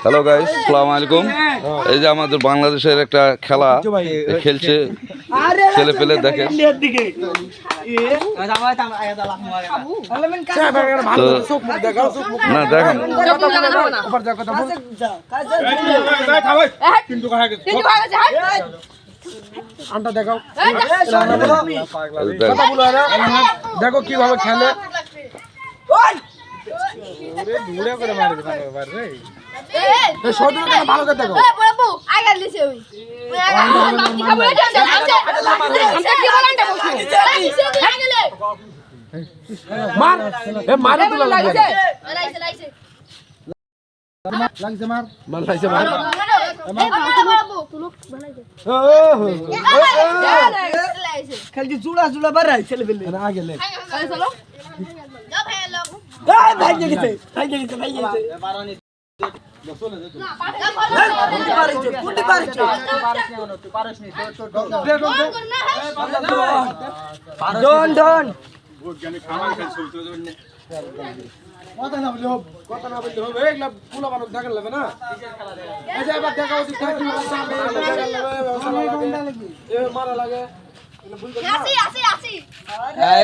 Hello guys, আসসালামু আলাইকুম। এই যে আমাদের বাংলাদেশের একটা খেলা খেলছে ছেলে পেলে, দেখেন না, দেখেন দেখো কিভাবে খেলে। ভালো করে দেখো। মার তুলা লাগছে, খালি জুড়া জুড়া বাড়াই ছেলে পেলে আগে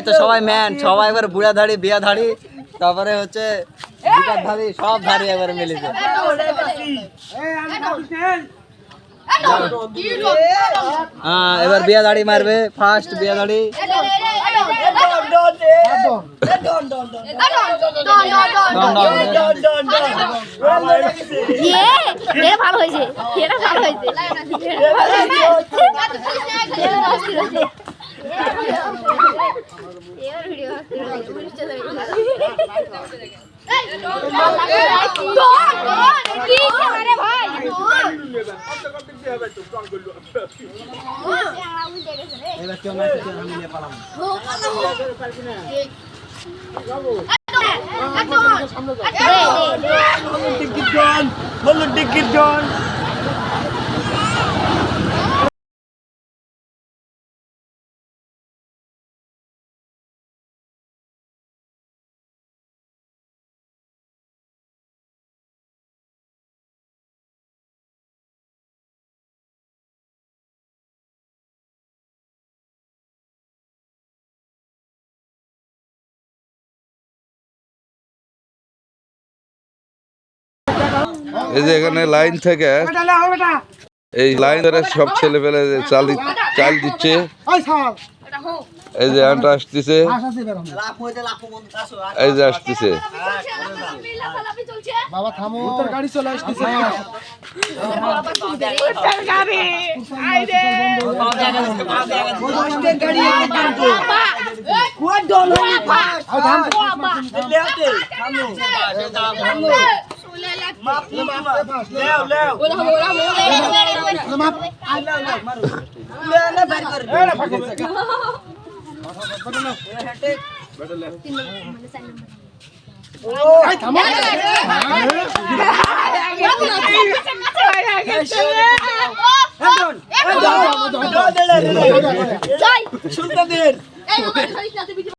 তো সবাই ম্যান, সবাই একবার বুড়া ধাড়ি, বিয়া ধাড়ি, তারপরে হচ্ছে বিকার ধাড়ি, সব ধাড়ি একবার মিলেছে। এবার বিয়া ধাড়ি মারবে, ফার্স্ট বিয়া ধাড়ি। ভালো হয়েছে, ভালো হয়েছে। এই যে এখানে লাইন থেকে এই লাইন ধরে সব ছেলে পেলে চাল দিচ্ছে। এই যে আনটা আসতেছে, এই যে আসতেছে। বাবা থামো, তোর গাড়ি চলে আসতেছে।